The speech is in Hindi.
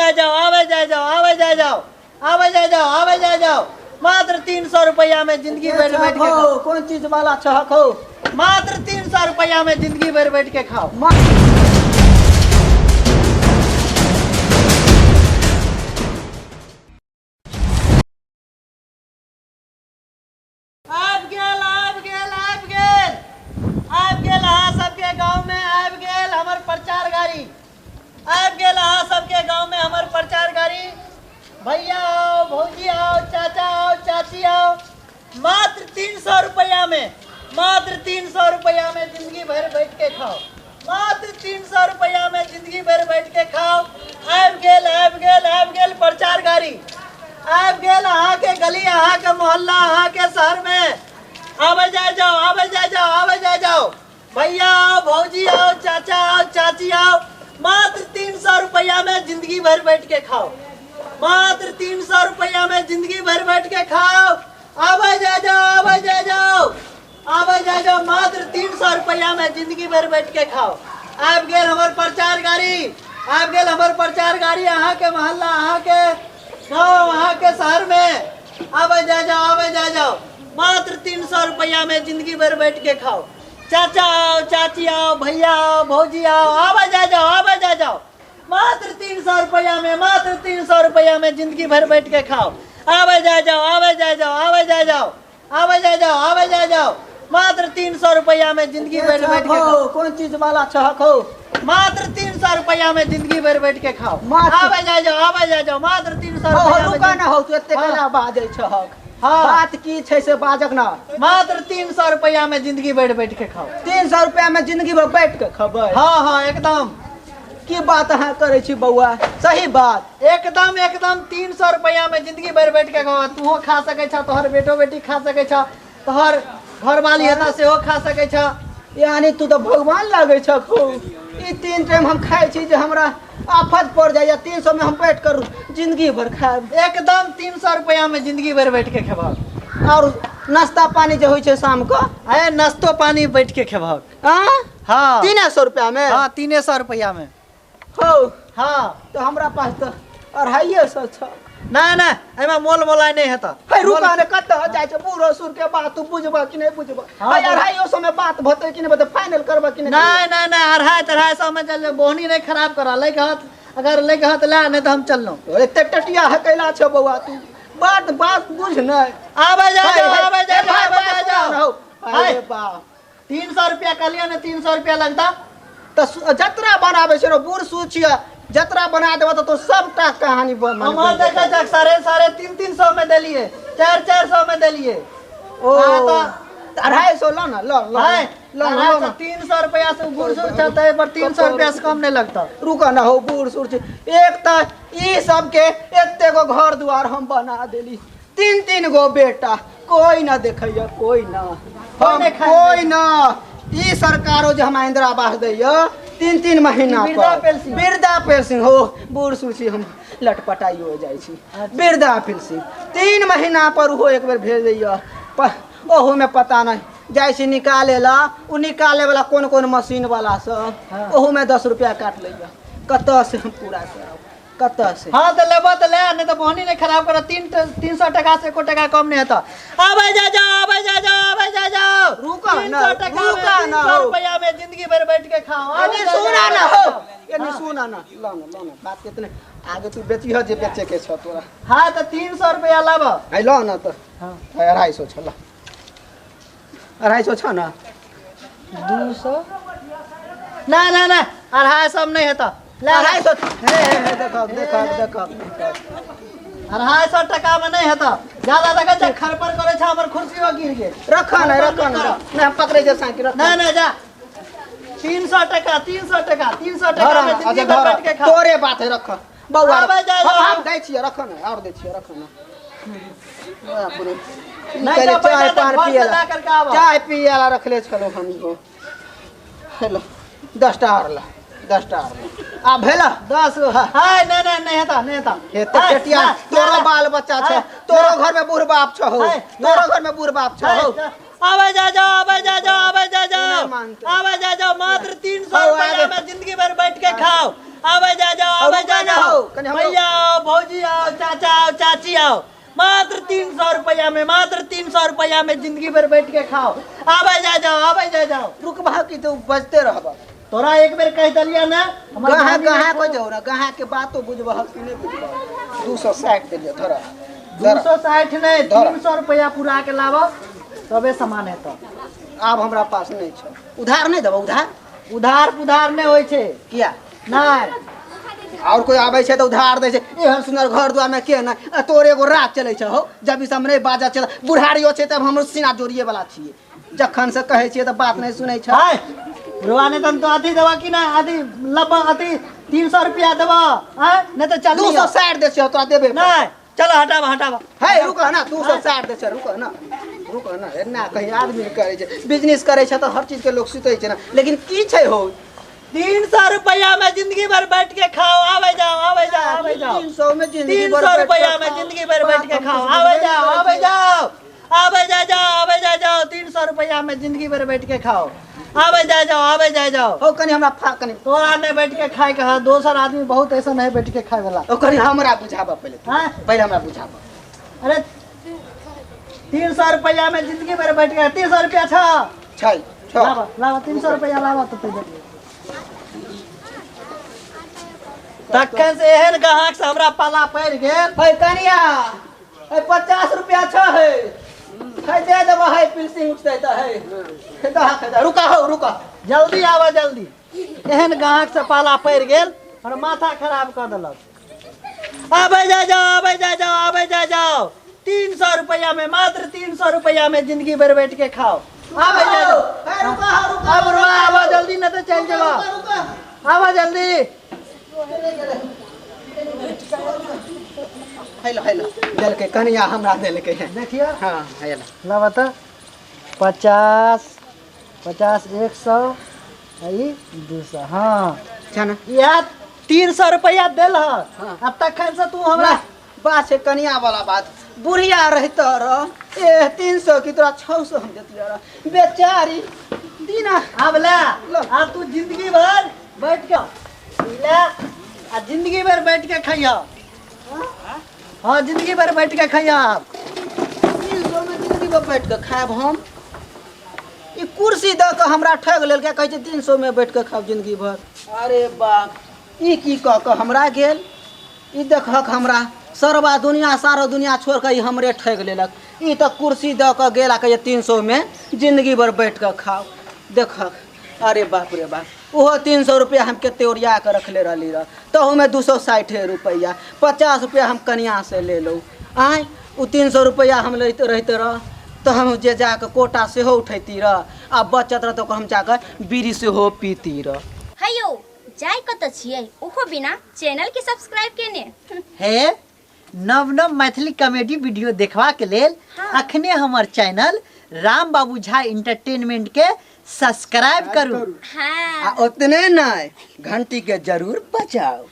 जा जाओ, आवे जा जाओ, आवे जा जाओ, आवे जा जाओ, आवे जा जाओ। मात्र 300 रुपया में जिंदगी बैठ बैठ के खाओ। कौन चीज वाला छहक हो? मात्र 300 रुपया में जिंदगी भर बैठ के खाओ। सबके गांव में आब गेल हमर प्रचार गाड़ी। आब गेल अहाँ सबके गांव में हमर प्रचार गाड़ी। भैया आओ, भौजी आओ, चाचा आओ, चाची आओ। मात्र 300 रुपया में, मात्र 300 रुपया में जिंदगी भर बैठ के खाओ। मात्र 300 रुपया में जिंदगी भर बैठ के खाओ। आब गेल, आब गेल, आब गेल प्रचार गाड़ी। आब गेल अहाँ के गली, अहाँ के मोहल्ला, अहाँ के शहर में। आवे जा जाओ, आवे जा जाओ, आवे जा जाओ। भैया आओ, भौजी आओ, चाचा आओ, चाची आओ। मात्र 300 रुपया में जिंदगी भर बैठ के खाओ। मात्र 300 रुपया में जिंदगी भर बैठ के खाओ। आवे जा जाओ, आवे जा जाओ, आवे जा जाओ। मात्र 300 रुपया में जिंदगी भर बैठ के खाओ। आब गेल हमर प्रचार गाड़ी। आब गेल हमर प्रचार गाड़ी अहाँ के मोहल्ला, अहाँ के गाँव, अहाँ के शहर में। आवे जा जाओ, आवे जा जाओ। मात्र 300 रुपया में जिंदगी भर बैठ के खाओ। चाचा आओ, चाची आओ, भैया आओ, भौजी आओ, आवे जा जाओ, आवे जा जाओ। मात्र 300 रुपया में, मात्र 300 रुपया में जिंदगी भर बैठ के खाओ। आवे जा जाओ, आवे जा जाओ, आवे जा जाओ, आवे जा जाओ, आवे जा जाओ। मात्र 300 रुपया में जिंदगी भर बैठ के खाओ। कौन चीज वाला छहक हो? मात्र 300 रुपया में जिंदगी भर बैठ के खाओ। आवे जा जाओ, आवे जा जाओ। मात्र 300 रुपया में। रुका ना हो, तू एते केला बाजै छहक। हाँ, बात की छै से बाजक ना। मात्र 300 रुपया में जिंदगी बैठ बैठ के खाओ। 300 रुपया में जिंदगी भर बैठ के खबै? हाँ हाँ, एकदम। की बात अहाँ करे छी बउआ? सही बात। एकदम एकदम 300 रुपया में जिंदगी भर बैठ के खाओ। तूहो खा सकै छ, तोहर बेटो बेटी खा सकै छ, तोहर घरवाली हेता सेहो खा सकै छ। यानी तू तो भगवान लागे छ खूब। ई 3 टाइम हम खाए छी जे हमरा आफत पड़ जाए। 300 में हम बैठ कर जिंदगी भर खाएब। एकदम 300 रुपया में जिंदगी भर बैठ के खेबहक। और नाश्ता पानी जो होइ छै शाम को? अरे नाश्तो पानी बैठ के खेबहक। हाँ 300 रुपया में? हाँ 300 रुपया में हो। हाँ तो हमरा पास तो 250 छ। ना ना, एमा मोल मोलाई नहीं हेता। है रुका ने कत जाय छ बूढ़ो सुर के बात तू बुझबा कि नहीं बुझबा? है 250 में बात भते कि नहीं बते? फाइनल करबा कि नहीं? नहीं नहीं नहीं, 250 में चल। बोहनी नहीं खराब करा। लेके हाथ, अगर लेके हाथ ला नहीं तो हम चलनो। एते टटिया है कैला छ बउआ तू? बात बात बुझ नहीं। आवे जा जाओ, आवे जा जाओ, आवे जा जाओ। अरे बा 300 रुपया कहलिया ने, 300 रुपया लगता। तो जतरा बनाबे छै बूढ़ सूचिया जतरा बना देबा तो सबटा कहानी बन। हम देखा जा 350 में देलिए, 400 में देलिए। ओ 250 लो ना, लो लो लो ना। 300 रुपया से बूढ़ सूर चलता है, पर 300 रुपया से कम नहीं लगता। रुका ना हो बूढ़ सूर। एक तो ई सब के एते गो घर द्वार हम बना देली। 3 गो बेटा, कोई ना देखैया, कोई ना, कोई ना। ई सरकारो जो हम इंदिरा आवास दैया 3 महीना पर वृद्धा पेंशन हो। बूढ़ सूची हम लटपटाई हो जाए छी। वृद्धा पेंशन 3 महीना पर हो एक बेर भेज दैया। ओहो में पता नहीं जाए छी निकाले ला। उ निकाले वाला कौन कौन मशीन वाला सब, ओहो में 10 रुपया काट लैया। कत से हम पूरा करब? कत से? हाँ तो लेबो तो ले, नहीं तो बोहनी नहीं खराब करो। 300 टका से एको टका कम नहीं होता। आवे जा जाओ, आवे जा जाओ, आवे जा जाओ। रुका ना, 300 टका में, रुका ना 300 रुपया में जिंदगी भर बैठ के खाओ। अरे सुना ना हो, ये सुना ना। लो ना बात कितने आगे तू बेची हो जे बेचे के छ तोरा। हाँ तो 300 रुपया लाबो। आई लो ना तो। हाँ 250 छ लो। 250 छ ना? 200 ना ना ना, 250 में नहीं होता। 250 देखो देखो देखो 250 टका में नहीं होता। ज्यादा लगे छ खरपर करे छ, हमर कुर्सी में गिर गे। रखा ना, रखा ना। नहीं हम पकड़े जे साइकिल रख। ना ना जा। 300 टका, 300 टका, 300 टका में जिंदगी भर बैठ के खाओ। तोरे बात है रख बउआ। हम दै छियै रख ना, और दै छियै रख ना। पूरे नहीं तो चाय पान पियला, करके आवा। चाय पियला रख ले चलो हम को। हेलो 10 टा और ला, 10 टा और ला। आ भेला 10 गो। हाय नहीं नहीं नहीं होता, नहीं होता। हेते पेटिया तोरो बाल बच्चा छ, तोरो घर में बूढ़ बाप छ हो, तोरो घर में बूढ़ बाप छ हो। आवे जा जाओ, आवे जा जाओ, आवे जा जाओ, आवे जा जाओ। मात्र 300 रुपया में जिंदगी भर बैठ के खाओ। आवे जा जाओ, आवे जा जाओ। भैया भौजी आओ, चाचा आओ, चाची आओ, मात्र 300 रुपया में, मात्र 300 रुपया में जिंदगी भर बैठ के खाओ। आवे जा जाओ, आवे जा जाओ। रुक भाव की तो बजते रहब। तोरा एक बेर कह दिलिया ना, कहाँ को जाओ ना, कहाँ के बात तो बुझबह कि नहीं बुझबह। 260 दे धरा 260 नहीं, 300 रुपया पूरा के लाबो तबे सामान है। तो आब हमरा पास नहीं छै, उधार नहीं देबो। उधार उधार नहीं होय छे। किया नहीं, और कोई आबै छै तो उधार दै छै। एहन सुंदर घर द्वार में के नहीं, तोर एगो रात चलै छै हो। जब ई सब नहीं बाजा चल, बुढ़ारियो छै तब हम सीना जोड़िए वाला छिए। जखन से कहै छिए तो बात नहीं सुनै छै। रुआने तन तो आधी दवा की ना, आधी लब आधी 300 रुपया दवा, नहीं तो चल 260 दे छै तोरा देबे नहीं। चलो हटावा हटावा। है रुक ना, 260 दे छै। रुक ना एना कहीं आदमी करे छै, बिजनेस करे छै तो हर चीज के लोग सुतै छै ना। लेकिन की छै हो, 300 रुपया में जिंदगी भर बैठ के खाओ। आवे जाओ, आवे जाओ, आवे जाओ। 300 में जिंदगी भर 300 रुपया में जिंदगी भर बैठ के खाओ। आवे जाओ, आवे जाओ, आवे जा जाओ, आवे जा जाओ। 300 रुपया में जिंदगी भर बैठ के खाओ। आवे जा जाओ, आवे जा जाओ। हो कनी हमरा फा कनी तोरा नहीं बैठ के खाए के है, दोसर आदमी बहुत ऐसा नहीं बैठ के खाए वाला। ओ कनी हमरा बुझाबा पहले। हाँ? पहले हमरा बुझाबा। अरे 300 रुपया में जिंदगी भर बैठ के, 300 रुपया छै लावा लावा, 300 रुपया लावा तो तुझे। तखन से एहन ग्राहक से हमरा पाला पड़ गेल। है कनिया, है 50 रुपया छ है, है दे देबो। है पिलसिंग उठते त है खदा। रुका हो, रुका जल्दी आवा, जल्दी। एहन ग्राहक से पाला पड़ गेल और माथा खराब कर देलक। आवे जा जाओ, आवे जा जाओ, आवे जा जाओ। 300 रुपया में, मात्र 300 रुपया में जिंदगी भर बैठ के खाओ। आवे जा जाओ। है रुका अब रुआ, आवा जल्दी, न तो चल जावा। आवा जल्दी। हेलो देल के कनिया हमरा देल के है। देखियो, हां हेलो लावा तो 50 50 100 आई 200। हाँ जाना यार 300 रुपया दिल है। अब तक से तू हमरा बात है कनिया वाला बात। बुढ़िया रहत रह ए 300 की तोरा 600 हम देती रह बेचारी दीना। अब ला, अब तू जिंदगी भर बैठ के ला, आ जिंदगी भर बैठ के खइया। हाँ जिंदगी भर बैठ के खइया। 300 में जिंदगी भर बैठ के खाएब हम। ई कुर्सी द के हमरा ठग लेल के कहै छै 300 में बैठ के खाब जिंदगी भर। अरे बाप, ई की कह के हमरा गेल। ई देखक हमरा सरवा दुनिया सारा दुनिया छोड़ के ई हमरे ठग लेलक। ई तो कुर्सी द के गेला कहे 300 में जिंदगी भर बैठ के खाओ। देखक, अरे बाप रे बाप, ओहो 300 रुपया हम केते ओरिया के रखले रहली रह। तहु में 260 रुपया, 50 रुपया हम कनिया से ले लो। आय उ 300 रुपया हम लेते रहते रह तो हम जे जाके कोटा से हो उठैती रह। आ बचत रह तो हम जाकर बीड़ी से हो पीती रह। हेयो जाय कत छियै, ओहो बिना चैनल के सब्सक्राइब केने है। नव नव मैथिली कॉमेडी वीडियो देखवा के लेल अखने हमर चैनल राम बाबू झा इंटरटेनमेंट के सब्सक्राइब करू। हाँ आ उतने नहीं, घंटी के जरूर बजाओ।